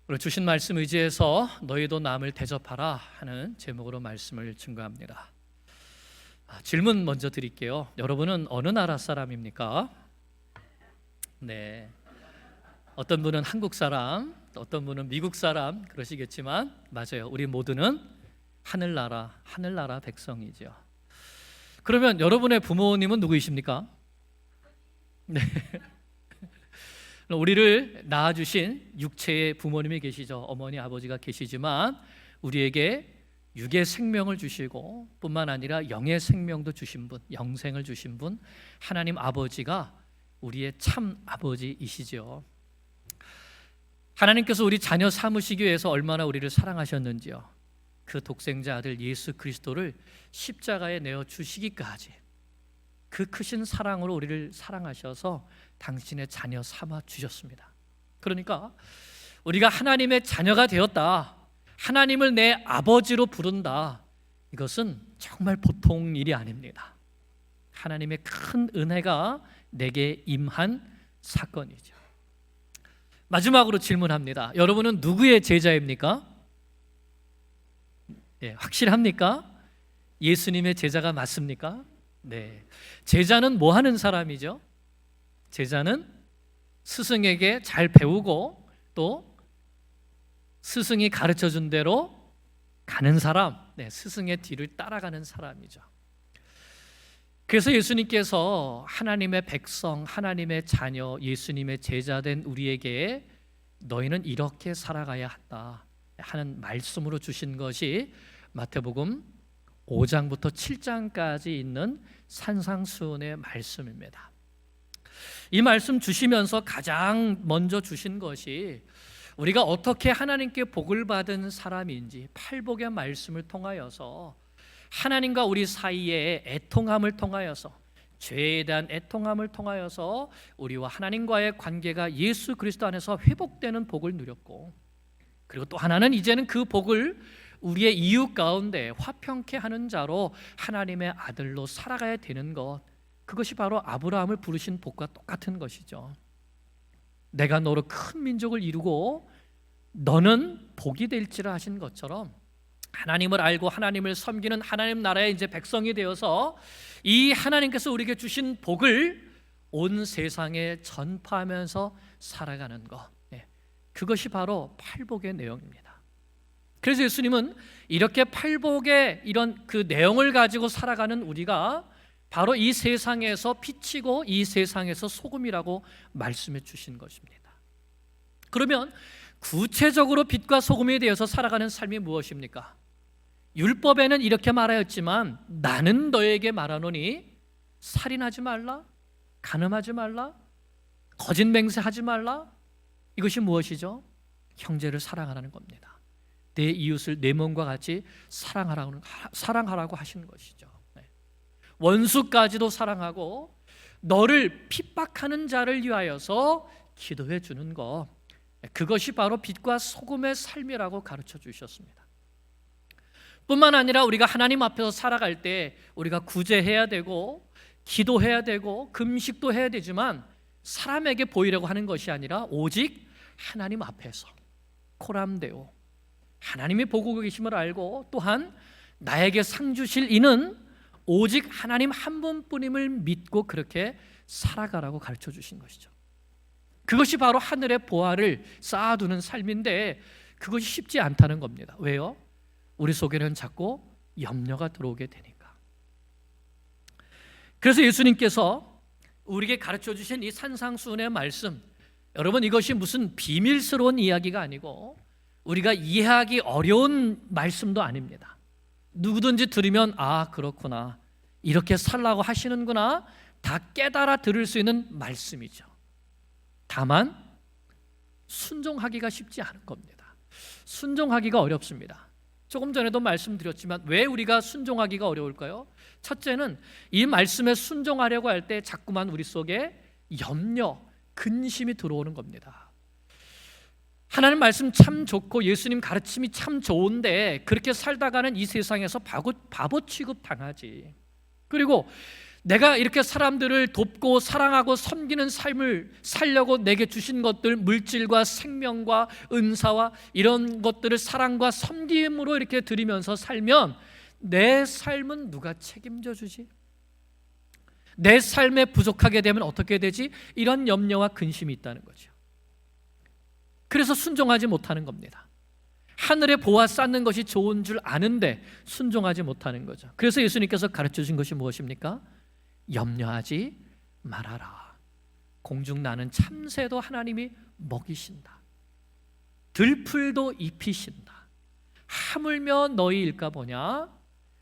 오늘 주신 말씀 의지해서 너희도 남을 대접하라 하는 제목으로 말씀을 증거합니다. 질문 먼저 드릴게요. 여러분은 어느 나라 사람입니까? 네. 어떤 분은 한국 사람, 어떤 분은 미국 사람 그러시겠지만 맞아요. 우리 모두는 하늘나라 백성이죠. 그러면 여러분의 부모님은 누구이십니까? 네. 우리를 낳아주신 육체의 부모님이 계시죠. 어머니, 아버지가 계시지만 우리에게 육의 생명을 주시고 뿐만 아니라 영의 생명도 주신 분, 영생을 주신 분 하나님 아버지가 우리의 참 아버지이시죠. 하나님께서 우리 자녀 삼으시기 위해서 얼마나 우리를 사랑하셨는지요. 그 독생자 아들 예수 그리스도를 십자가에 내어 주시기까지 그 크신 사랑으로 우리를 사랑하셔서 당신의 자녀 삼아 주셨습니다. 그러니까 우리가 하나님의 자녀가 되었다, 하나님을 내 아버지로 부른다, 이것은 정말 보통 일이 아닙니다. 하나님의 큰 은혜가 내게 임한 사건이죠. 마지막으로 질문합니다. 여러분은 누구의 제자입니까? 네, 확실합니까? 예수님의 제자가 맞습니까? 네. 제자는 뭐 하는 사람이죠? 제자는 스승에게 잘 배우고 또 스승이 가르쳐 준 대로 가는 사람, 네, 스승의 뒤를 따라가는 사람이죠. 그래서 예수님께서 하나님의 백성, 하나님의 자녀, 예수님의 제자된 우리에게 너희는 이렇게 살아가야 한다 하는 말씀으로 주신 것이 마태복음 5장부터 7장까지 있는 산상수훈의 말씀입니다. 이 말씀 주시면서 가장 먼저 주신 것이 우리가 어떻게 하나님께 복을 받은 사람인지, 팔복의 말씀을 통하여서 하나님과 우리 사이의 애통함을 통하여서, 죄에 대한 애통함을 통하여서 우리와 하나님과의 관계가 예수 그리스도 안에서 회복되는 복을 누렸고, 그리고 또 하나는 이제는 그 복을 우리의 이웃 가운데 화평케 하는 자로 하나님의 아들로 살아가야 되는 것, 그것이 바로 아브라함을 부르신 복과 똑같은 것이죠. 내가 너로 큰 민족을 이루고 너는 복이 될지라 하신 것처럼 하나님을 알고 하나님을 섬기는 하나님 나라의 이제 백성이 되어서 이 하나님께서 우리에게 주신 복을 온 세상에 전파하면서 살아가는 것, 그것이 바로 팔복의 내용입니다. 그래서 예수님은 이렇게 팔복의 이런 그 내용을 가지고 살아가는 우리가 바로 이 세상에서 빛이고 이 세상에서 소금이라고 말씀해 주신 것입니다. 그러면 구체적으로 빛과 소금에 대해서 살아가는 삶이 무엇입니까? 율법에는 이렇게 말하였지만 나는 너에게 말하노니 살인하지 말라, 간음하지 말라, 거짓 맹세하지 말라. 이것이 무엇이죠? 형제를 사랑하라는 겁니다. 내 이웃을 내 몸과 같이 사랑하라고 하시는 것이죠. 원수까지도 사랑하고 너를 핍박하는 자를 위하여서 기도해 주는 것, 그것이 바로 빛과 소금의 삶이라고 가르쳐 주셨습니다. 뿐만 아니라 우리가 하나님 앞에서 살아갈 때 우리가 구제해야 되고 기도해야 되고 금식도 해야 되지만 사람에게 보이려고 하는 것이 아니라 오직 하나님 앞에서 코람데오, 하나님이 보고 계심을 알고 또한 나에게 상 주실 이는 오직 하나님 한 분뿐임을 믿고 그렇게 살아가라고 가르쳐 주신 것이죠. 그것이 바로 하늘의 보화를 쌓아두는 삶인데 그것이 쉽지 않다는 겁니다. 왜요? 우리 속에는 자꾸 염려가 들어오게 되니까. 그래서 예수님께서 우리에게 가르쳐 주신 이 산상수훈의 말씀, 여러분 이것이 무슨 비밀스러운 이야기가 아니고 우리가 이해하기 어려운 말씀도 아닙니다. 누구든지 들으면 아 그렇구나, 이렇게 살라고 하시는구나, 다 깨달아 들을 수 있는 말씀이죠. 다만 순종하기가 쉽지 않은 겁니다. 순종하기가 어렵습니다. 조금 전에도 말씀드렸지만 왜 우리가 순종하기가 어려울까요? 첫째는 이 말씀에 순종하려고 할 때 자꾸만 우리 속에 염려, 근심이 들어오는 겁니다. 하나님 말씀 참 좋고 예수님 가르침이 참 좋은데 그렇게 살다가는 이 세상에서 바보 취급 당하지. 그리고 내가 이렇게 사람들을 돕고 사랑하고 섬기는 삶을 살려고 내게 주신 것들, 물질과 생명과 은사와 이런 것들을 사랑과 섬김으로 이렇게 드리면서 살면 내 삶은 누가 책임져 주지? 내 삶에 부족하게 되면 어떻게 되지? 이런 염려와 근심이 있다는 거죠. 그래서 순종하지 못하는 겁니다. 하늘에 보아 쌓는 것이 좋은 줄 아는데 순종하지 못하는 거죠. 그래서 예수님께서 가르쳐 주신 것이 무엇입니까? 염려하지 말아라. 공중 나는 참새도 하나님이 먹이신다. 들풀도 입히신다. 하물며 너희일까 보냐?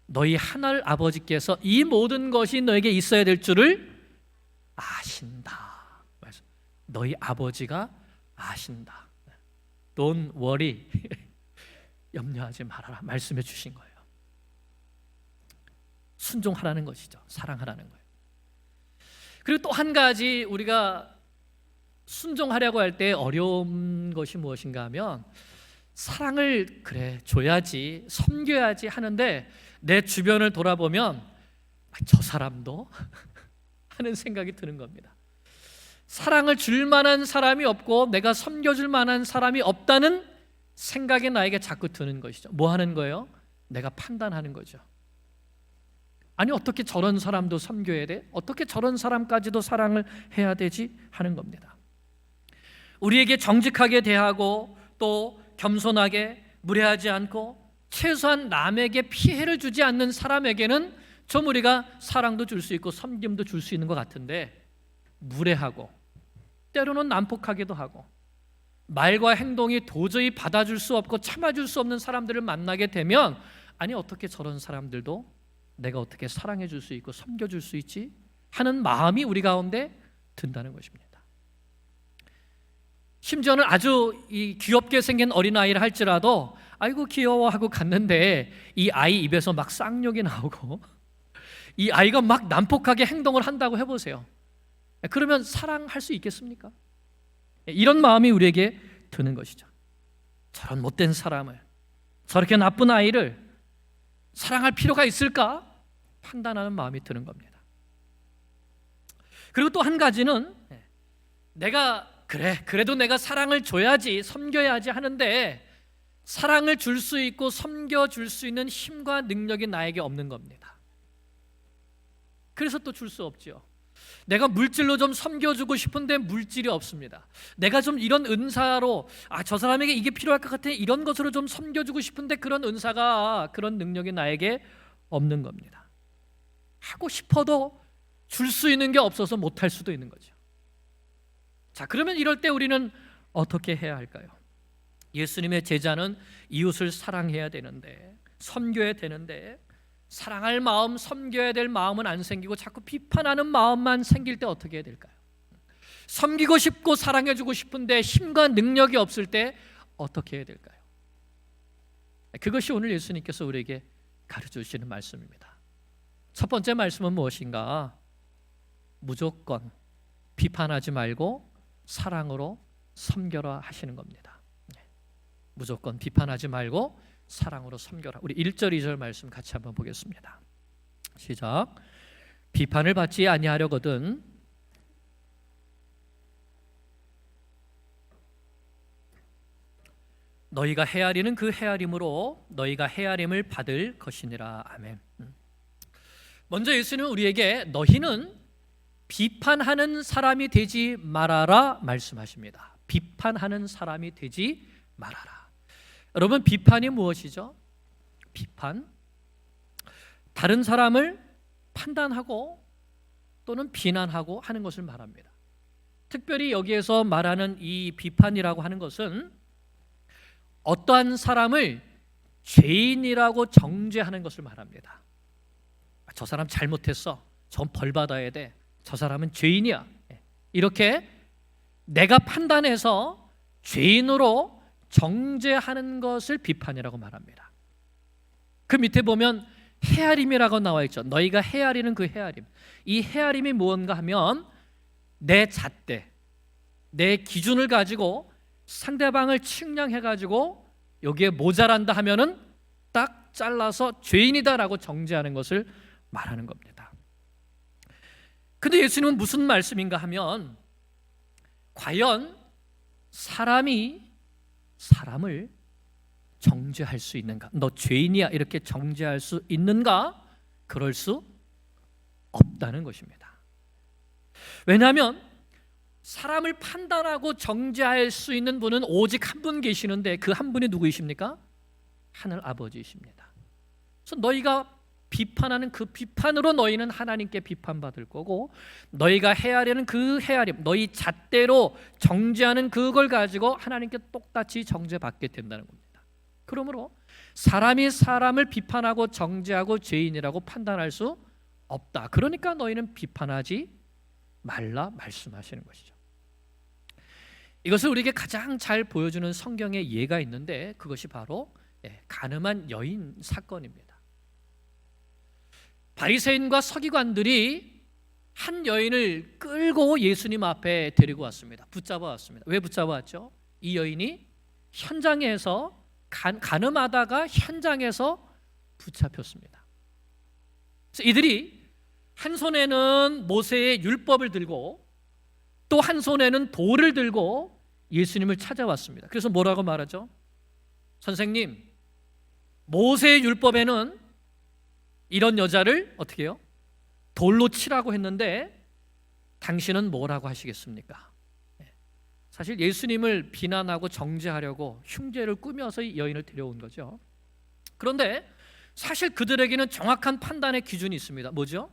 너희 하늘 아버지께서 이 모든 것이 너에게 있어야 될 줄을 아신다. 너희 아버지가 아신다. Don't worry. 염려하지 말아라. 말씀해 주신 거예요. 순종하라는 것이죠. 사랑하라는 거예요. 그리고 또 한 가지 우리가 순종하려고 할 때 어려운 것이 무엇인가 하면 사랑을 그래 줘야지, 섬겨야지 하는데 내 주변을 돌아보면 저 사람도 하는 생각이 드는 겁니다. 사랑을 줄 만한 사람이 없고 내가 섬겨줄 만한 사람이 없다는 생각이 나에게 자꾸 드는 것이죠. 뭐 하는 거예요? 내가 판단하는 거죠. 아니 어떻게 저런 사람도 섬겨야 돼? 어떻게 저런 사람까지도 사랑을 해야 되지? 하는 겁니다. 우리에게 정직하게 대하고 또 겸손하게 무례하지 않고 최소한 남에게 피해를 주지 않는 사람에게는 좀 우리가 사랑도 줄 수 있고 섬김도 줄 수 있는 것 같은데 무례하고 때로는 난폭하기도 하고 말과 행동이 도저히 받아줄 수 없고 참아줄 수 없는 사람들을 만나게 되면 아니 어떻게 저런 사람들도 내가 어떻게 사랑해 줄 수 있고 섬겨줄 수 있지? 하는 마음이 우리 가운데 든다는 것입니다. 심지어는 아주 귀엽게 생긴 어린아이를 할지라도 아이고 귀여워 하고 갔는데 이 아이 입에서 막 쌍욕이 나오고 이 아이가 막 난폭하게 행동을 한다고 해보세요. 그러면 사랑할 수 있겠습니까? 이런 마음이 우리에게 드는 것이죠. 저런 못된 사람을, 저렇게 나쁜 아이를 사랑할 필요가 있을까? 판단하는 마음이 드는 겁니다. 그리고 또 한 가지는 내가 그래도 내가 사랑을 줘야지, 섬겨야지 하는데 사랑을 줄 수 있고 섬겨줄 수 있는 힘과 능력이 나에게 없는 겁니다. 그래서 또 줄 수 없죠. 내가 물질로 좀 섬겨주고 싶은데 물질이 없습니다. 내가 좀 이런 은사로 저 사람에게 이게 필요할 것 같아 이런 것으로 좀 섬겨주고 싶은데 그런 은사가 그런 능력이 나에게 없는 겁니다. 하고 싶어도 줄 수 있는 게 없어서 못할 수도 있는 거죠. 자, 그러면 이럴 때 우리는 어떻게 해야 할까요? 예수님의 제자는 이웃을 사랑해야 되는데 섬겨야 되는데 사랑할 마음, 섬겨야 될 마음은 안 생기고 자꾸 비판하는 마음만 생길 때 어떻게 해야 될까요? 섬기고 싶고 사랑해주고 싶은데 힘과 능력이 없을 때 어떻게 해야 될까요? 그것이 오늘 예수님께서 우리에게 가르쳐 주시는 말씀입니다. 첫 번째 말씀은 무엇인가? 무조건 비판하지 말고 사랑으로 섬겨라 하시는 겁니다. 무조건 비판하지 말고 사랑으로 섬겨라. 우리 1절 2절 말씀 같이 한번 보겠습니다. 시작. 비판을 받지 아니하려거든 너희가 헤아리는 그 헤아림으로 너희가 헤아림을 받을 것이니라. 아멘. 먼저 예수님은 우리에게 너희는 비판하는 사람이 되지 말아라 말씀하십니다. 비판하는 사람이 되지 말아라. 여러분, 비판이 무엇이죠? 비판, 다른 사람을 판단하고 또는 비난하고 하는 것을 말합니다. 특별히 여기에서 말하는 이 비판이라고 하는 것은 어떠한 사람을 죄인이라고 정죄하는 것을 말합니다. 저 사람 잘못했어, 전 벌 받아야 돼, 저 사람은 죄인이야, 이렇게 내가 판단해서 죄인으로 정죄하는 것을 비판이라고 말합니다. 그 밑에 보면 헤아림이라고 나와 있죠. 너희가 헤아리는 그 헤아림. 이 헤아림이 무언가 하면 내 잣대, 내 기준을 가지고 상대방을 측량해가지고 여기에 모자란다 하면은 딱 잘라서 죄인이다라고 정죄하는 것을 말하는 겁니다. 근데 예수님은 무슨 말씀인가 하면, 과연 사람이 사람을 정죄할 수 있는가? 너 죄인이야 이렇게 정죄할 수 있는가? 그럴 수 없다는 것입니다. 왜냐하면 사람을 판단하고 정죄할 수 있는 분은 오직 한 분 계시는데, 그 한 분이 누구이십니까? 하늘 아버지이십니다. 그래서 너희가 비판하는 그 비판으로 너희는 하나님께 비판받을 거고, 너희가 헤아리는 그 헤아림, 너희 잣대로 정죄하는 그걸 가지고 하나님께 똑같이 정죄받게 된다는 겁니다. 그러므로 사람이 사람을 비판하고 정죄하고 죄인이라고 판단할 수 없다. 그러니까 너희는 비판하지 말라 말씀하시는 것이죠. 이것을 우리에게 가장 잘 보여주는 성경의 예가 있는데, 그것이 바로 가늠한 여인 사건입니다. 바리새인과 서기관들이 한 여인을 끌고 예수님 앞에 데리고 왔습니다. 붙잡아 왔습니다. 왜 붙잡아 왔죠? 이 여인이 현장에서 가늠하다가 현장에서 붙잡혔습니다. 그래서 이들이 한 손에는 모세의 율법을 들고 또 한 손에는 돌을 들고 예수님을 찾아왔습니다. 그래서 뭐라고 말하죠? 선생님, 모세의 율법에는 이런 여자를 어떻게 해요? 돌로 치라고 했는데 당신은 뭐라고 하시겠습니까? 사실 예수님을 비난하고 정죄하려고 흉죄를 꾸며서 이 여인을 데려온 거죠. 그런데 사실 그들에게는 정확한 판단의 기준이 있습니다. 뭐죠?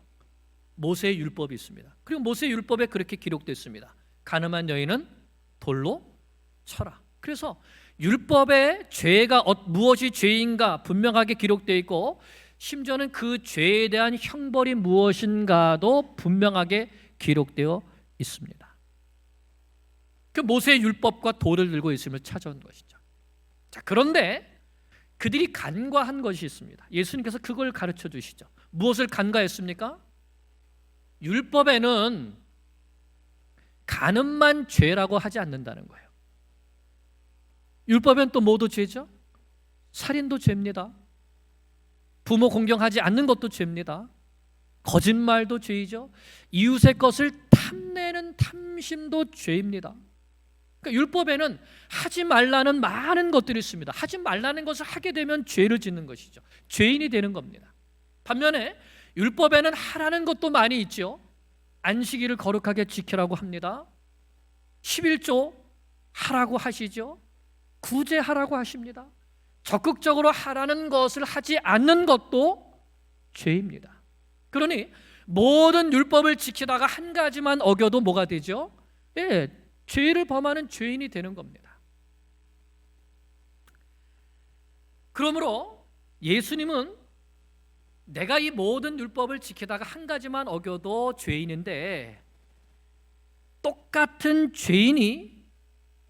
모세의 율법이 있습니다. 그리고 모세의 율법에 그렇게 기록됐습니다. 가늠한 여인은 돌로 쳐라. 그래서 율법에 죄가 무엇이 죄인가 분명하게 기록되어 있고, 심지어는 그 죄에 대한 형벌이 무엇인가도 분명하게 기록되어 있습니다. 그 모세의 율법과 돌을 들고 예수님을 찾아온 것이죠. 자, 그런데 그들이 간과한 것이 있습니다. 예수님께서 그걸 가르쳐 주시죠. 무엇을 간과했습니까? 율법에는 간음만 죄라고 하지 않는다는 거예요. 율법엔 또 뭐도 죄죠? 살인도 죄입니다. 부모 공경하지 않는 것도 죄입니다. 거짓말도 죄이죠. 이웃의 것을 탐내는 탐심도 죄입니다. 그러니까 율법에는 하지 말라는 많은 것들이 있습니다. 하지 말라는 것을 하게 되면 죄를 짓는 것이죠. 죄인이 되는 겁니다. 반면에 율법에는 하라는 것도 많이 있죠. 안식일을 거룩하게 지키라고 합니다. 11조 하라고 하시죠. 구제하라고 하십니다. 적극적으로 하라는 것을 하지 않는 것도 죄입니다. 그러니 모든 율법을 지키다가 한 가지만 어겨도 뭐가 되죠? 죄를 범하는 죄인이 되는 겁니다. 그러므로 예수님은 내가 이 모든 율법을 지키다가 한 가지만 어겨도 죄인인데, 똑같은 죄인이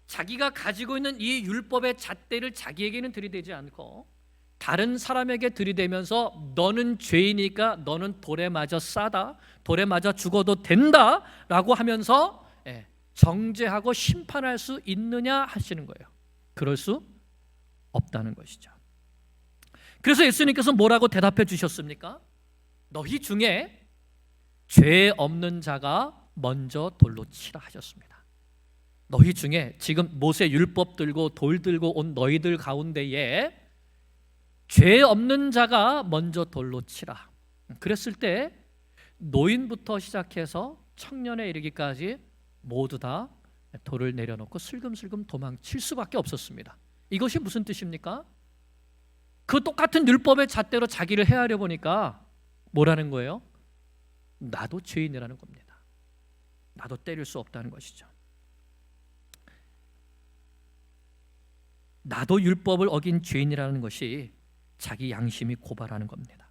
자기가 가지고 있는 이 율법의 잣대를 자기에게는 들이대지 않고 다른 사람에게 들이대면서 너는 죄이니까 너는 돌에 맞아 싸다, 돌에 맞아 죽어도 된다 라고 하면서 정죄하고 심판할 수 있느냐 하시는 거예요. 그럴 수 없다는 것이죠. 그래서 예수님께서 뭐라고 대답해 주셨습니까? 너희 중에 죄 없는 자가 먼저 돌로 치라 하셨습니다. 너희 중에 지금 모세 율법 들고 돌 들고 온 너희들 가운데에 죄 없는 자가 먼저 돌로 치라. 그랬을 때 노인부터 시작해서 청년에 이르기까지 모두 다 돌을 내려놓고 슬금슬금 도망칠 수밖에 없었습니다. 이것이 무슨 뜻입니까? 그 똑같은 율법의 잣대로 자기를 헤아려 보니까 뭐라는 거예요? 나도 죄인이라는 겁니다. 나도 때릴 수 없다는 것이죠. 나도 율법을 어긴 죄인이라는 것이 자기 양심이 고발하는 겁니다.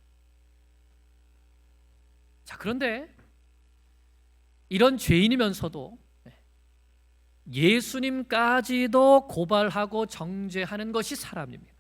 자, 그런데 이런 죄인이면서도 예수님까지도 고발하고 정죄하는 것이 사람입니다.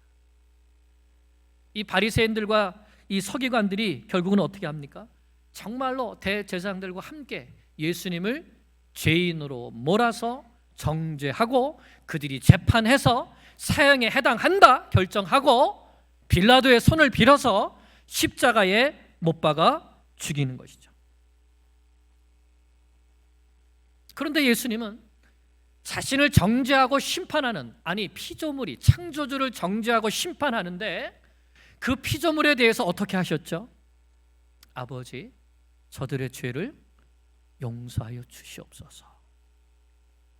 이 바리새인들과 이 서기관들이 결국은 어떻게 합니까? 정말로 대제사장들과 함께 예수님을 죄인으로 몰아서 정죄하고 그들이 재판해서 사형에 해당한다 결정하고 빌라도의 손을 빌어서 십자가에 못 박아 죽이는 것이죠. 그런데 예수님은 자신을 정죄하고 심판하는, 아니 피조물이 창조주를 정죄하고 심판하는데 그 피조물에 대해서 어떻게 하셨죠? 아버지, 저들의 죄를 용서하여 주시옵소서.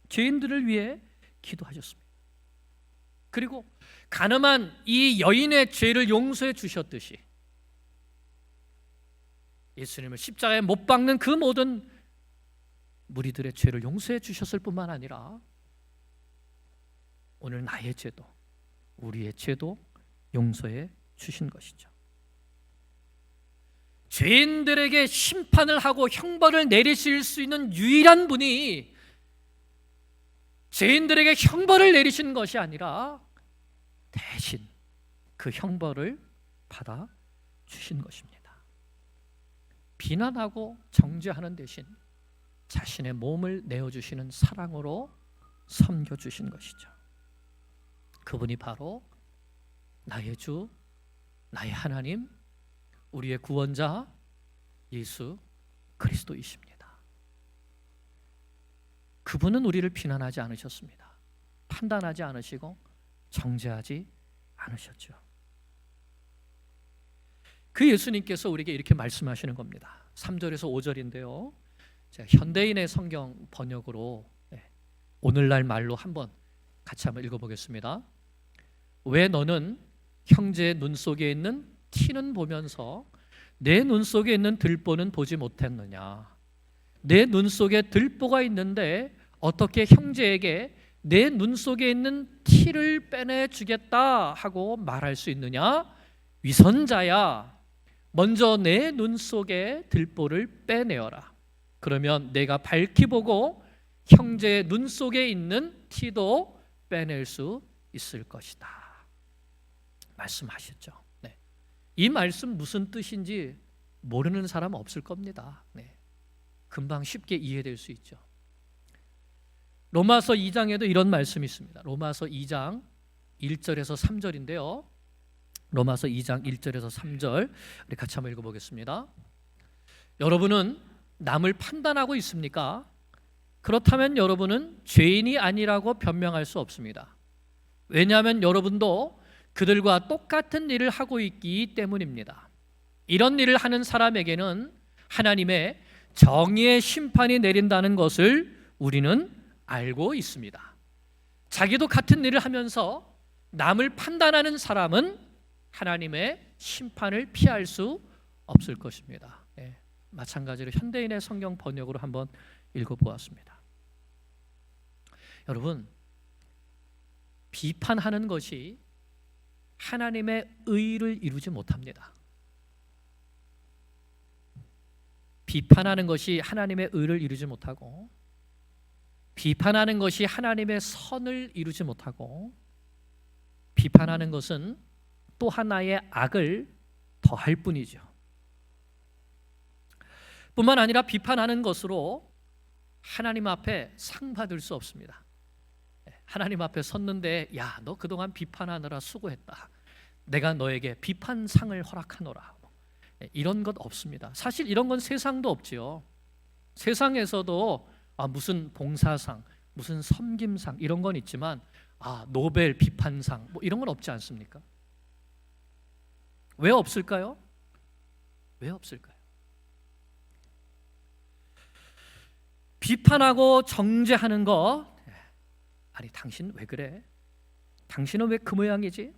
죄인들을 위해 기도하셨습니다. 그리고 간음한 이 여인의 죄를 용서해 주셨듯이 예수님을 십자가에 못 박는 그 모든 무리들의 죄를 용서해 주셨을 뿐만 아니라 오늘 나의 죄도, 우리의 죄도 용서해 주신 것이죠. 죄인들에게 심판을 하고 형벌을 내리실 수 있는 유일한 분이 죄인들에게 형벌을 내리신 것이 아니라 대신 그 형벌을 받아 주신 것입니다. 비난하고 정죄하는 대신 자신의 몸을 내어주시는 사랑으로 섬겨주신 것이죠. 그분이 바로 나의 주, 나의 하나님, 우리의 구원자 예수 그리스도이십니다. 그분은 우리를 비난하지 않으셨습니다. 판단하지 않으시고 정죄하지 않으셨죠. 그 예수님께서 우리에게 이렇게 말씀하시는 겁니다. 3절에서 5절인데요. 제가 현대인의 성경 번역으로 오늘날 말로 같이 한번 읽어보겠습니다. 왜 너는 형제의 눈 속에 있는 티는 보면서 내 눈 속에 있는 들보는 보지 못했느냐? 내 눈 속에 들보가 있는데 어떻게 형제에게 내 눈 속에 있는 티를 빼내 주겠다 하고 말할 수 있느냐? 위선자야, 먼저 내 눈 속에 들보를 빼내어라. 그러면 내가 밝히 보고 형제의 눈 속에 있는 티도 빼낼 수 있을 것이다. 말씀하셨죠. 네. 이 말씀 무슨 뜻인지 모르는 사람 없을 겁니다. 네. 금방 쉽게 이해될 수 있죠. 로마서 2장에도 이런 말씀이 있습니다. 로마서 2장 1절에서 3절인데요. 로마서 2장 1절에서 3절 우리 같이 한번 읽어보겠습니다. 여러분은 남을 판단하고 있습니까? 그렇다면 여러분은 죄인이 아니라고 변명할 수 없습니다. 왜냐하면 여러분도 그들과 똑같은 일을 하고 있기 때문입니다. 이런 일을 하는 사람에게는 하나님의 정의의 심판이 내린다는 것을 우리는 알고 있습니다. 자기도 같은 일을 하면서 남을 판단하는 사람은 하나님의 심판을 피할 수 없을 것입니다. 네, 마찬가지로 현대인의 성경 번역으로 한번 읽어보았습니다. 여러분, 비판하는 것이 하나님의 의를 이루지 못합니다. 비판하는 것이 하나님의 의를 이루지 못하고, 비판하는 것이 하나님의 선을 이루지 못하고, 비판하는 것은 또 하나의 악을 더할 뿐이죠. 뿐만 아니라 비판하는 것으로 하나님 앞에 상 받을 수 없습니다. 하나님 앞에 섰는데 야, 너 그동안 비판하느라 수고했다. 내가 너에게 비판상을 허락하노라. 이런 것 없습니다. 사실 이런 건 세상도 없지요. 세상에서도 무슨 봉사상, 무슨 섬김상 이런 건 있지만 노벨 비판상 뭐 이런 건 없지 않습니까? 왜 없을까요? 왜 없을까요? 비판하고 정죄하는 거, 아니 당신 왜 그래? 당신은 왜 그 모양이지?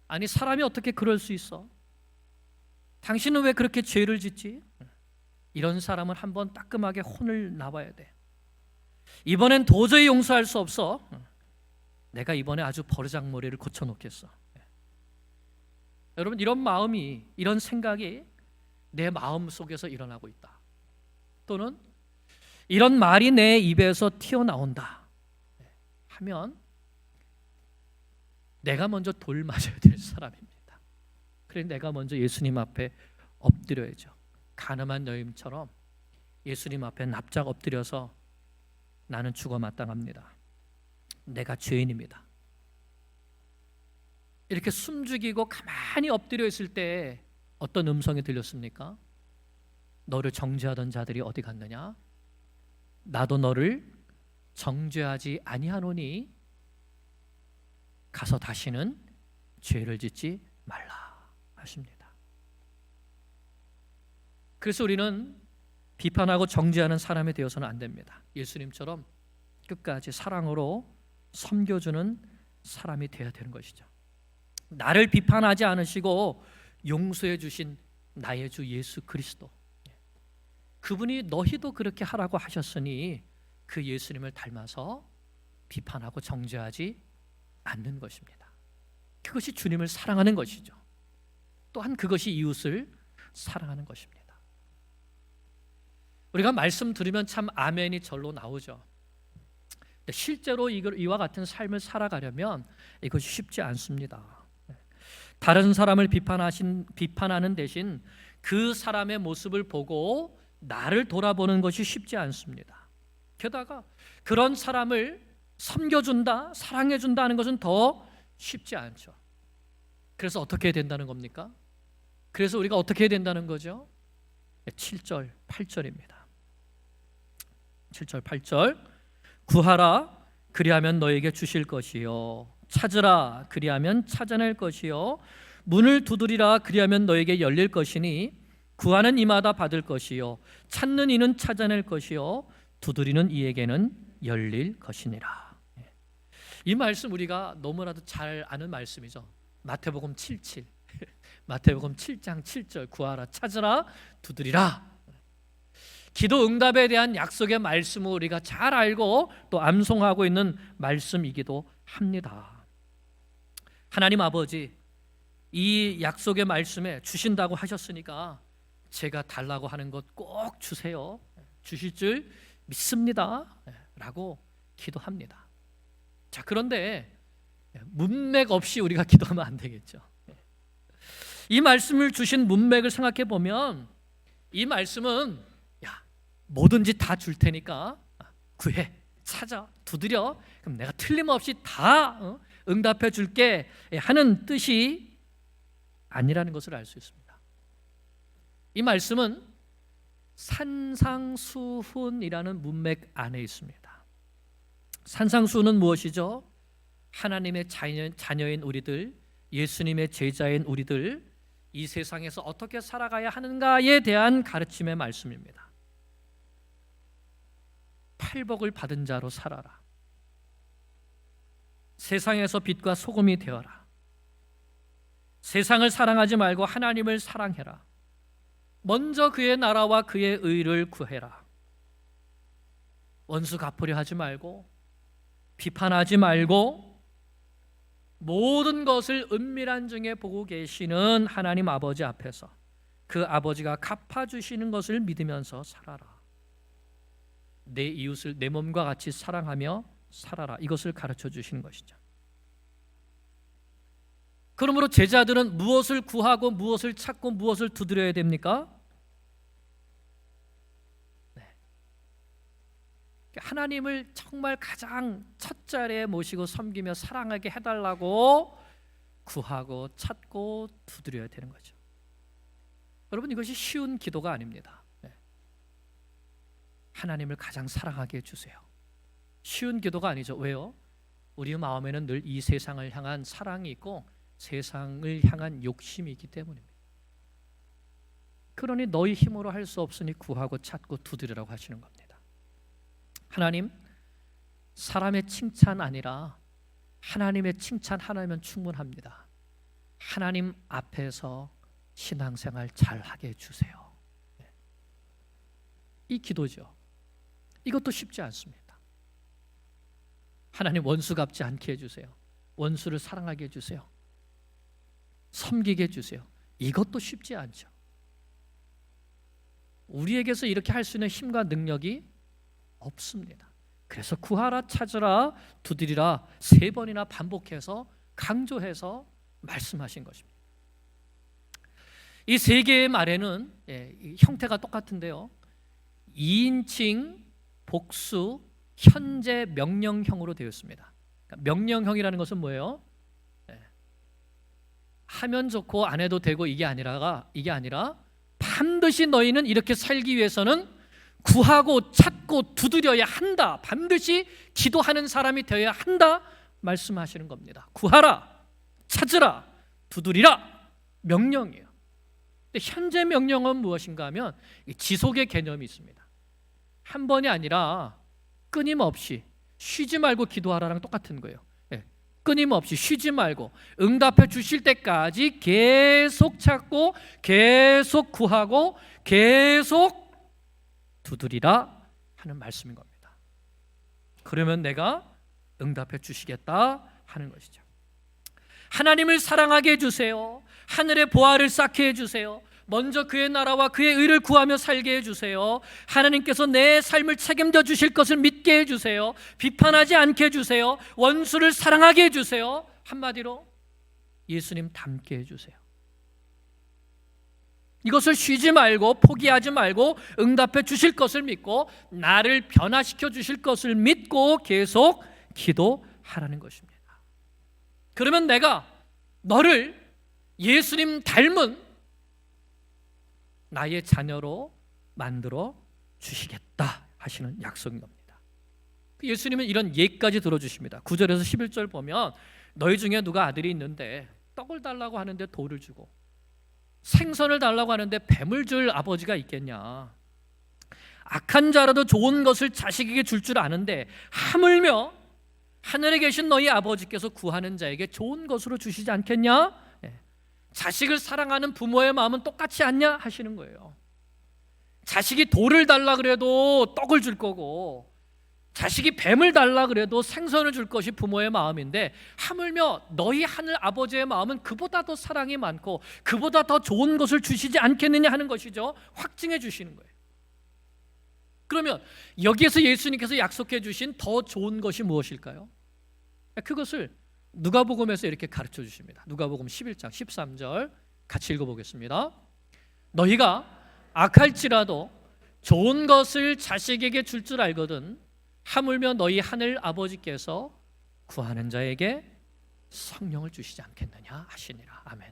아니 사람이 어떻게 그럴 수 있어? 당신은 왜 그렇게 죄를 짓지? 이런 사람은 한번 따끔하게 혼을 나봐야 돼. 이번엔 도저히 용서할 수 없어. 내가 이번에 아주 버르장머리를 고쳐놓겠어. 여러분, 이런 마음이, 이런 생각이 내 마음 속에서 일어나고 있다. 또는 이런 말이 내 입에서 튀어나온다 하면 내가 먼저 돌 맞아야 될 사람입니다. 그래서 내가 먼저 예수님 앞에 엎드려야죠. 가늠한 여인처럼 예수님 앞에 납작 엎드려서 나는 죽어 마땅합니다. 내가 죄인입니다. 이렇게 숨죽이고 가만히 엎드려 있을 때 어떤 음성이 들렸습니까? 너를 정죄하던 자들이 어디 갔느냐? 나도 너를 정죄하지 아니하노니 가서 다시는 죄를 짓지 말라 하십니다. 그래서 우리는 비판하고 정죄하는 사람이 되어서는 안 됩니다. 예수님처럼 끝까지 사랑으로 섬겨주는 사람이 되어야 되는 것이죠. 나를 비판하지 않으시고 용서해 주신 나의 주 예수 그리스도, 그분이 너희도 그렇게 하라고 하셨으니 그 예수님을 닮아서 비판하고 정죄하지 않는 것입니다. 그것이 주님을 사랑하는 것이죠. 또한 그것이 이웃을 사랑하는 것입니다. 우리가 말씀 들으면 참 아멘이 절로 나오죠. 근데 실제로 이와 같은 삶을 살아가려면 이것이 쉽지 않습니다. 다른 사람을 비판하는 대신 그 사람의 모습을 보고 나를 돌아보는 것이 쉽지 않습니다. 게다가 그런 사람을 섬겨준다, 사랑해준다 하는 것은 더 쉽지 않죠. 그래서 어떻게 해야 된다는 겁니까? 그래서 우리가 어떻게 해야 된다는 거죠? 7절, 8절입니다. 7절, 8절. 구하라, 그리하면 너에게 주실 것이요. 찾으라, 그리하면 찾아낼 것이요. 문을 두드리라, 그리하면 너에게 열릴 것이니 구하는 이마다 받을 것이요. 찾는 이는 찾아낼 것이요. 두드리는 이에게는 열릴 것이니라. 이 말씀 우리가 너무나도 잘 아는 말씀이죠. 마태복음 7:7. 마태복음 7장 7절. 구하라, 찾으라, 두드리라. 기도 응답에 대한 약속의 말씀을 우리가 잘 알고 또 암송하고 있는 말씀이기도 합니다. 하나님 아버지, 이 약속의 말씀에 주신다고 하셨으니까 제가 달라고 하는 것 꼭 주세요. 주실 줄 믿습니다. 라고 기도합니다. 자, 그런데 문맥 없이 우리가 기도하면 안 되겠죠. 이 말씀을 주신 문맥을 생각해 보면 이 말씀은 뭐든지 다 줄 테니까 구해, 찾아, 두드려, 그럼 내가 틀림없이 다 응답해 줄게 하는 뜻이 아니라는 것을 알 수 있습니다. 이 말씀은 산상수훈이라는 문맥 안에 있습니다. 산상수훈은 무엇이죠? 하나님의 자녀인 우리들, 예수님의 제자인 우리들, 이 세상에서 어떻게 살아가야 하는가에 대한 가르침의 말씀입니다. 팔복을 받은 자로 살아라. 세상에서 빛과 소금이 되어라. 세상을 사랑하지 말고 하나님을 사랑해라. 먼저 그의 나라와 그의 의를 구해라. 원수 갚으려 하지 말고, 비판하지 말고, 모든 것을 은밀한 중에 보고 계시는 하나님 아버지 앞에서 그 아버지가 갚아주시는 것을 믿으면서 살아라. 내 이웃을 내 몸과 같이 사랑하며 살아라. 이것을 가르쳐 주시는 것이죠. 그러므로 제자들은 무엇을 구하고 무엇을 찾고 무엇을 두드려야 됩니까? 하나님을 정말 가장 첫 자리에 모시고 섬기며 사랑하게 해달라고 구하고 찾고 두드려야 되는 거죠. 여러분, 이것이 쉬운 기도가 아닙니다. 하나님을 가장 사랑하게 해주세요. 쉬운 기도가 아니죠. 왜요? 우리 마음에는 늘 이 세상을 향한 사랑이 있고 세상을 향한 욕심이 있기 때문입니다. 그러니 너희 힘으로 할 수 없으니 구하고 찾고 두드리라고 하시는 겁니다. 하나님, 사람의 칭찬 아니라 하나님의 칭찬 하나면 충분합니다. 하나님 앞에서 신앙생활 잘하게 해주세요. 이 기도죠. 이것도 쉽지 않습니다. 하나님, 원수 갚지 않게 해주세요. 원수를 사랑하게 해주세요. 섬기게 해주세요. 이것도 쉽지 않죠. 우리에게서 이렇게 할 수 있는 힘과 능력이 없습니다. 그래서 구하라, 찾으라, 두드리라 3번이나 반복해서 강조해서 말씀하신 것입니다. 이 3개의 말에는 형태가 똑같은데요, 2인칭 복수 현재 명령형으로 되어 있습니다. 그러니까 명령형이라는 것은 뭐예요? 하면 좋고 안 해도 되고 이게 아니라 반드시 너희는 이렇게 살기 위해서는 구하고 찾고 두드려야 한다. 반드시 기도하는 사람이 되어야 한다 말씀하시는 겁니다. 구하라, 찾으라, 두드리라 명령이에요. 근데 현재 명령은 무엇인가 하면 지속의 개념이 있습니다. 한 번이 아니라 끊임없이 쉬지 말고 기도하라랑 똑같은 거예요. 끊임없이 쉬지 말고 응답해 주실 때까지 계속 찾고 계속 구하고 계속 두드리라 하는 말씀인 겁니다. 그러면 내가 응답해 주시겠다 하는 것이죠. 하나님을 사랑하게 해주세요. 하늘의 보화를 쌓게 해주세요. 먼저 그의 나라와 그의 의를 구하며 살게 해주세요. 하나님께서 내 삶을 책임져 주실 것을 믿게 해주세요. 비판하지 않게 해주세요. 원수를 사랑하게 해주세요. 한마디로 예수님 닮게 해주세요. 이것을 쉬지 말고 포기하지 말고 응답해 주실 것을 믿고 나를 변화시켜 주실 것을 믿고 계속 기도하라는 것입니다. 그러면 내가 너를 예수님 닮은 나의 자녀로 만들어 주시겠다 하시는 약속인 겁니다. 예수님은 이런 예까지 들어주십니다. 9절에서 11절 보면 너희 중에 누가 아들이 있는데 떡을 달라고 하는데 돌을 주고 생선을 달라고 하는데 뱀을 줄 아버지가 있겠냐. 악한 자라도 좋은 것을 자식에게 줄 줄 아는데 하물며 하늘에 계신 너희 아버지께서 구하는 자에게 좋은 것으로 주시지 않겠냐. 자식을 사랑하는 부모의 마음은 똑같지 않냐 하시는 거예요. 자식이 돌을 달라 그래도 떡을 줄 거고 자식이 뱀을 달라 그래도 생선을 줄 것이 부모의 마음인데 하물며 너희 하늘 아버지의 마음은 그보다 더 사랑이 많고 그보다 더 좋은 것을 주시지 않겠느냐 하는 것이죠. 확증해 주시는 거예요. 그러면 여기에서 예수님께서 약속해 주신 더 좋은 것이 무엇일까요? 그것을 누가복음에서 이렇게 가르쳐 주십니다. 누가복음 11장 13절 같이 읽어보겠습니다. 너희가 악할지라도 좋은 것을 자식에게 줄 줄 알거든 하물며 너희 하늘 아버지께서 구하는 자에게 성령을 주시지 않겠느냐 하시니라. 아멘.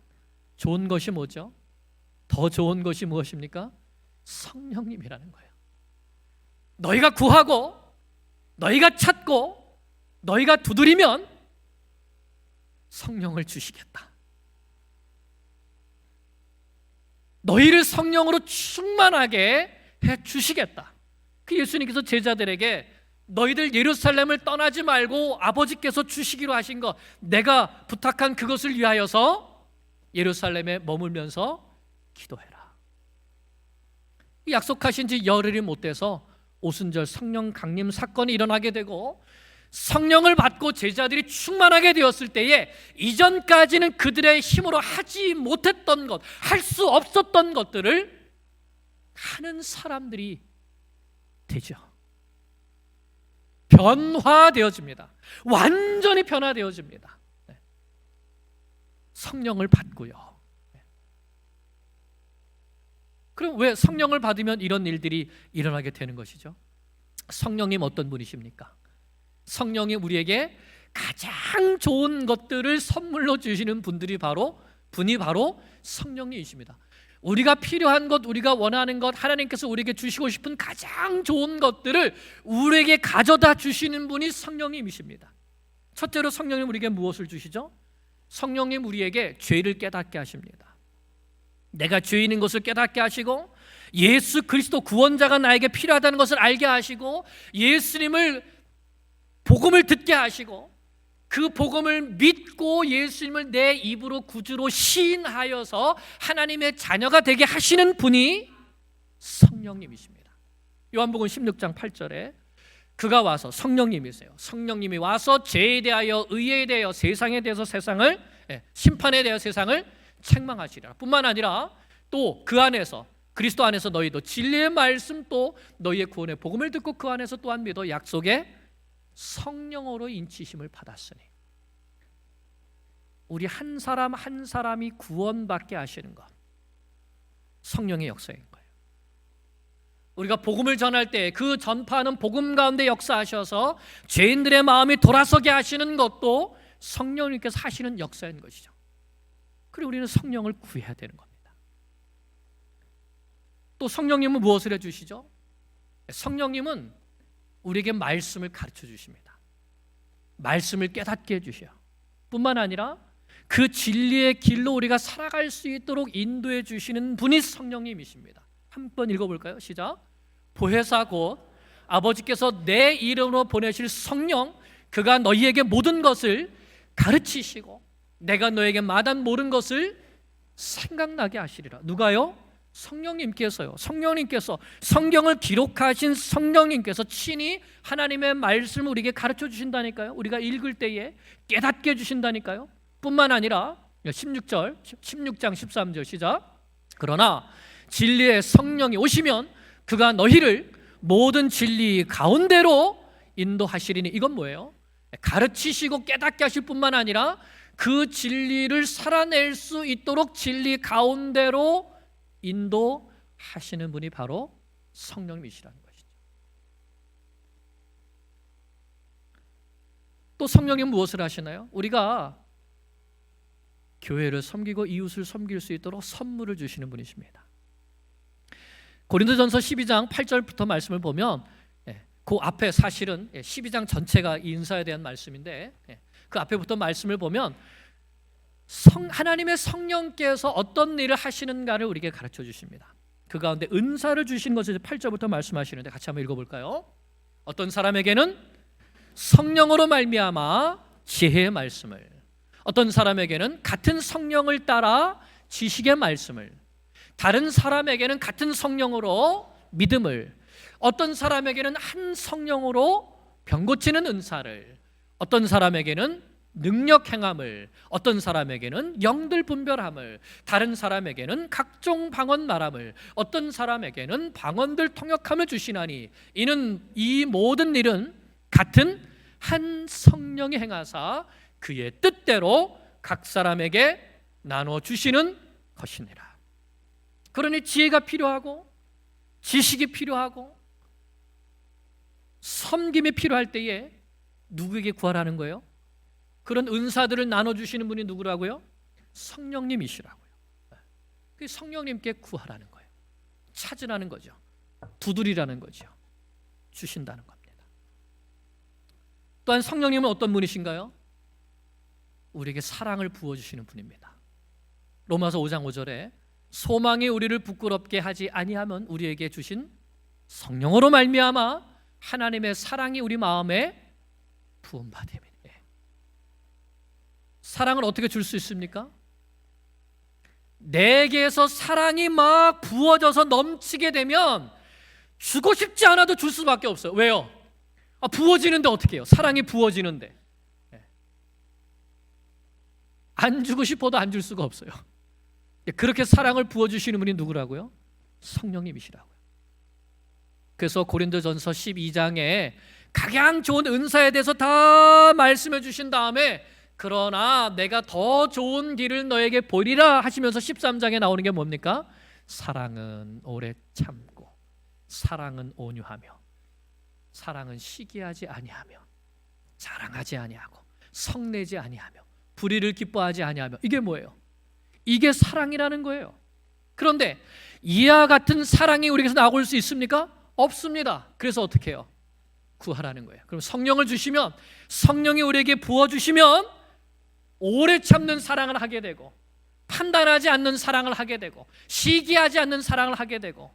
좋은 것이 뭐죠? 더 좋은 것이 무엇입니까? 성령님이라는 거예요. 너희가 구하고 너희가 찾고 너희가 두드리면 성령을 주시겠다. 너희를 성령으로 충만하게 해 주시겠다. 그 예수님께서 제자들에게 너희들 예루살렘을 떠나지 말고 아버지께서 주시기로 하신 것 내가 부탁한 그것을 위하여서 예루살렘에 머물면서 기도해라. 약속하신 지 열흘이 못 돼서 오순절 성령 강림 사건이 일어나게 되고 성령을 받고 제자들이 충만하게 되었을 때에 이전까지는 그들의 힘으로 하지 못했던 것, 할 수 없었던 것들을 하는 사람들이 되죠. 변화되어집니다. 완전히 변화되어집니다. 성령을 받고요. 그럼 왜 성령을 받으면 이런 일들이 일어나게 되는 것이죠? 성령님 어떤 분이십니까? 성령이 우리에게 가장 좋은 것들을 선물로 주시는 분이 바로 성령님이십니다. 우리가 필요한 것, 우리가 원하는 것, 하나님께서 우리에게 주시고 싶은 가장 좋은 것들을 우리에게 가져다 주시는 분이 성령님이십니다. 첫째로 성령님 우리에게 무엇을 주시죠? 성령님 우리에게 죄를 깨닫게 하십니다. 내가 죄인인 것을 깨닫게 하시고 예수 그리스도 구원자가 나에게 필요하다는 것을 알게 하시고 예수님을 복음을 듣게 하시고 그 복음을 믿고 예수님을 내 입으로 구주로 시인하여서 하나님의 자녀가 되게 하시는 분이 성령님이십니다. 요한복음 16장 8절에 그가 와서 성령님이세요. 성령님이 와서 죄에 대하여 의에 대하여 세상에 대해서 심판에 대하여 세상을 책망하시리라. 뿐만 아니라 또 그 안에서 그리스도 안에서 너희도 진리의 말씀 또 너희의 구원의 복음을 듣고 그 안에서 또한 믿어 약속의 성령으로 인치심을 받았으니 우리 한 사람 한 사람이 구원받게 하시는 것 성령의 역사인 거예요. 우리가 복음을 전할 때 그 전파하는 복음 가운데 역사하셔서 죄인들의 마음이 돌아서게 하시는 것도 성령님께서 하시는 역사인 것이죠. 그리고 우리는 성령을 구해야 되는 겁니다. 또 성령님은 무엇을 해주시죠? 성령님은 우리에게 말씀을 가르쳐 주십니다. 말씀을 깨닫게 해주셔요. 뿐만 아니라 그 진리의 길로 우리가 살아갈 수 있도록 인도해 주시는 분이 성령님이십니다. 한번 읽어볼까요? 시작. 보혜사 곧 아버지께서 내 이름으로 보내실 성령, 그가 너희에게 모든 것을 가르치시고 내가 너에게 마다한 모든 것을 생각나게 하시리라. 누가요? 성령님께서요. 성령님께서, 성경을 기록하신 성령님께서 친히 하나님의 말씀을 우리에게 가르쳐 주신다니까요. 우리가 읽을 때에 깨닫게 해주신다니까요. 뿐만 아니라 16장 13절 시작. 그러나 진리의 성령이 오시면 그가 너희를 모든 진리 가운데로 인도하시리니. 이건 뭐예요? 가르치시고 깨닫게 하실 뿐만 아니라 그 진리를 살아낼 수 있도록 진리 가운데로 인도하시는 분이 바로 성령님이시라는 것이죠. 또 성령님은 무엇을 하시나요? 우리가 교회를 섬기고 이웃을 섬길 수 있도록 선물을 주시는 분이십니다. 고린도전서 12장 8절부터 말씀을 보면 그 앞에 사실은 12장 전체가 이 은사에 대한 말씀인데 그 앞에부터 말씀을 보면 하나님의 성령께서 어떤 일을 하시는가를 우리에게 가르쳐 주십니다. 그 가운데 은사를 주신 것을 8절부터 말씀하시는데 같이 한번 읽어볼까요? 어떤 사람에게는 성령으로 말미암아 지혜의 말씀을, 어떤 사람에게는 같은 성령을 따라 지식의 말씀을, 다른 사람에게는 같은 성령으로 믿음을, 어떤 사람에게는 한 성령으로 병 고치는 은사를, 어떤 사람에게는 능력 행함을, 어떤 사람에게는 영들 분별함을, 다른 사람에게는 각종 방언 말함을, 어떤 사람에게는 방언들 통역함을 주시나니 이는 이 모든 일은 같은 한 성령이 행하사 그의 뜻대로 각 사람에게 나눠 주시는 것이니라. 그러니 지혜가 필요하고 지식이 필요하고 섬김이 필요할 때에 누구에게 구하라는 거예요? 그런 은사들을 나눠주시는 분이 누구라고요? 성령님이시라고요. 그 성령님께 구하라는 거예요. 찾으라는 거죠. 두드리라는 거죠. 주신다는 겁니다. 또한 성령님은 어떤 분이신가요? 우리에게 사랑을 부어주시는 분입니다. 로마서 5장 5절에 소망이 우리를 부끄럽게 하지 아니하면 우리에게 주신 성령으로 말미암아 하나님의 사랑이 우리 마음에 부음받음이니. 사랑을 어떻게 줄 수 있습니까? 내게서 사랑이 막 부어져서 넘치게 되면 주고 싶지 않아도 줄 수밖에 없어요. 왜요? 부어지는데 어떻게 해요? 사랑이 부어지는데 안 주고 싶어도 안 줄 수가 없어요. 그렇게 사랑을 부어주시는 분이 누구라고요? 성령님이시라고요. 그래서 고린도전서 12장에 가장 좋은 은사에 대해서 다 말씀해 주신 다음에 그러나 내가 더 좋은 길을 너에게 보이리라 하시면서 13장에 나오는 게 뭡니까? 사랑은 오래 참고, 사랑은 온유하며, 사랑은 시기하지 아니하며, 자랑하지 아니하고, 성내지 아니하며, 불의를 기뻐하지 아니하며. 이게 뭐예요? 이게 사랑이라는 거예요. 그런데 이와 같은 사랑이 우리에게서 나올 수 있습니까? 없습니다. 그래서 어떻게 해요? 구하라는 거예요. 그럼 성령을 주시면, 성령이 우리에게 부어주시면 오래 참는 사랑을 하게 되고, 판단하지 않는 사랑을 하게 되고, 시기하지 않는 사랑을 하게 되고,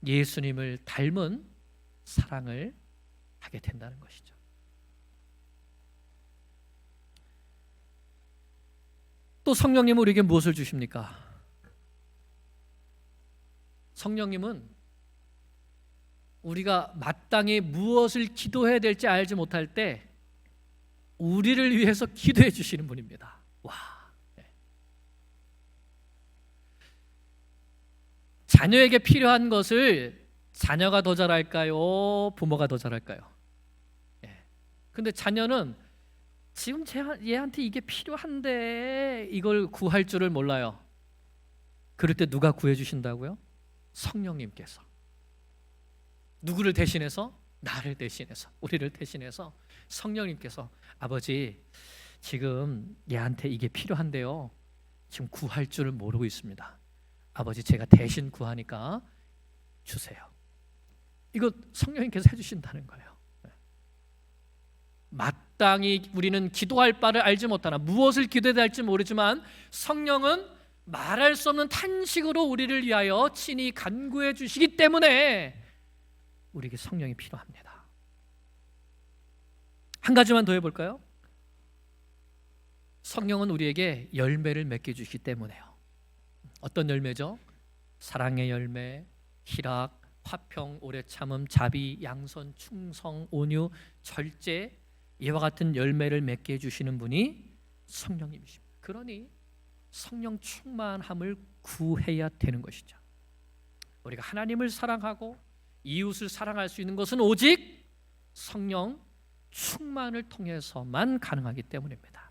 예수님을 닮은 사랑을 하게 된다는 것이죠. 또 성령님은 우리에게 무엇을 주십니까? 성령님은 우리가 마땅히 무엇을 기도해야 될지 알지 못할 때 우리를 위해서 기도해 주시는 분입니다. 와. 자녀에게 필요한 것을 자녀가 더 잘할까요? 부모가 더 잘할까요? 근데 자녀는 지금 얘한테 이게 필요한데 이걸 구할 줄을 몰라요. 그럴 때 누가 구해 주신다고요? 성령님께서. 누구를 대신해서? 나를 대신해서, 우리를 대신해서 성령님께서 아버지 지금 얘한테 이게 필요한데요, 지금 구할 줄을 모르고 있습니다. 아버지 제가 대신 구하니까 주세요. 이거 성령님께서 해주신다는 거예요. 마땅히 우리는 기도할 바를 알지 못하나 무엇을 기도해야 할지 모르지만 성령은 말할 수 없는 탄식으로 우리를 위하여 친히 간구해 주시기 때문에 우리에게 성령이 필요합니다. 한 가지만 더 해볼까요? 성령은 우리에게 열매를 맺게 주시기 때문에요. 어떤 열매죠? 사랑의 열매, 희락, 화평, 오래 참음, 자비, 양선, 충성, 온유, 절제, 이와 같은 열매를 맺게 해주시는 분이 성령님이십니다. 그러니 성령 충만함을 구해야 되는 것이죠. 우리가 하나님을 사랑하고 이웃을 사랑할 수 있는 것은 오직 성령 충만을 통해서만 가능하기 때문입니다.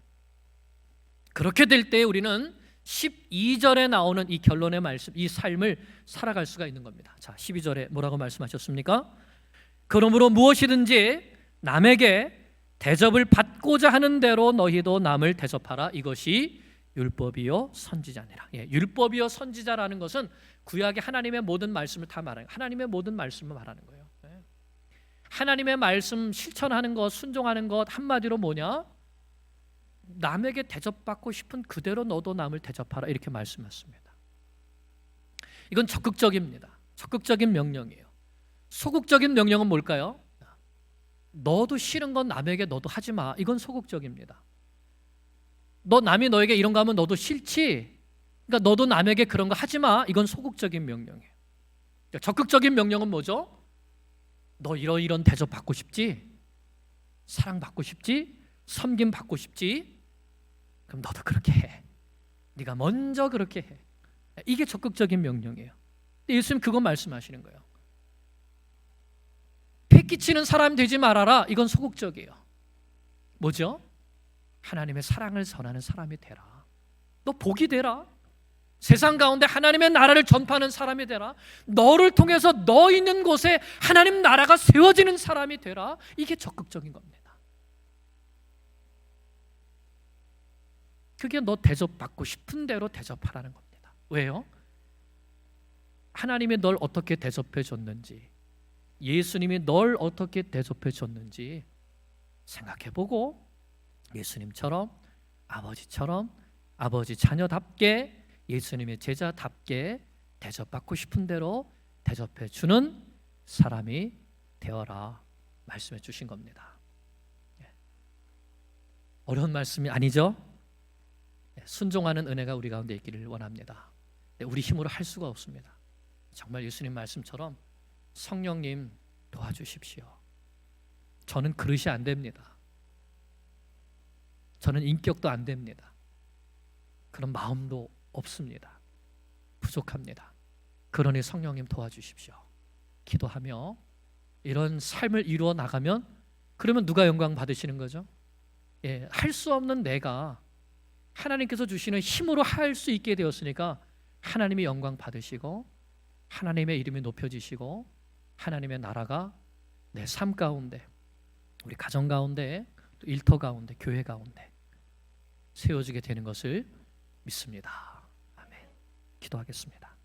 그렇게 될 때 우리는 12절에 나오는 이 결론의 말씀, 이 삶을 살아갈 수가 있는 겁니다. 자, 12절에 뭐라고 말씀하셨습니까? 그러므로 무엇이든지 남에게 대접을 받고자 하는 대로 너희도 남을 대접하라. 이것이 율법이요 선지자니라. 율법이요 선지자라는 것은 구약의 하나님의 모든 말씀을 다 말하는, 하나님의 모든 말씀을 말하는 거예요. 하나님의 말씀 실천하는 것, 순종하는 것, 한마디로 뭐냐? 남에게 대접받고 싶은 그대로 너도 남을 대접하라, 이렇게 말씀하셨습니다. 이건 적극적입니다. 적극적인 명령이에요. 소극적인 명령은 뭘까요? 너도 싫은 건 남에게 너도 하지 마. 이건 소극적입니다. 너 남이 너에게 이런 거 하면 너도 싫지? 그러니까 너도 남에게 그런 거 하지 마. 이건 소극적인 명령이에요. 적극적인 명령은 뭐죠? 너 이런 대접 받고 싶지? 사랑 받고 싶지? 섬김 받고 싶지? 그럼 너도 그렇게 해. 네가 먼저 그렇게 해. 이게 적극적인 명령이에요. 근데 예수님 그거 말씀하시는 거예요. 패기치는 사람 되지 말아라. 이건 소극적이에요. 뭐죠? 하나님의 사랑을 전하는 사람이 되라. 너 복이 되라. 세상 가운데 하나님의 나라를 전파하는 사람이 되라. 너를 통해서 너 있는 곳에 하나님 나라가 세워지는 사람이 되라. 이게 적극적인 겁니다. 그게 너 대접받고 싶은 대로 대접하라는 겁니다. 왜요? 하나님이 널 어떻게 대접해 줬는지, 예수님이 널 어떻게 대접해 줬는지 생각해보고 예수님처럼, 아버지처럼, 아버지 자녀답게, 예수님의 제자답게 대접받고 싶은 대로 대접해 주는 사람이 되어라 말씀해 주신 겁니다. 어려운 말씀이 아니죠? 순종하는 은혜가 우리 가운데 있기를 원합니다. 우리 힘으로 할 수가 없습니다. 정말 예수님 말씀처럼 성령님 도와주십시오. 저는 그릇이 안 됩니다. 저는 인격도 안 됩니다. 그런 마음도 없습니다. 부족합니다. 그러니 성령님 도와주십시오. 기도하며 이런 삶을 이루어 나가면, 그러면 누가 영광 받으시는 거죠? 할 수 없는 내가 하나님께서 주시는 힘으로 할 수 있게 되었으니까 하나님이 영광 받으시고 하나님의 이름이 높여지시고 하나님의 나라가 내 삶 가운데, 우리 가정 가운데, 또 일터 가운데, 교회 가운데 세워지게 되는 것을 믿습니다. 아멘. 기도하겠습니다.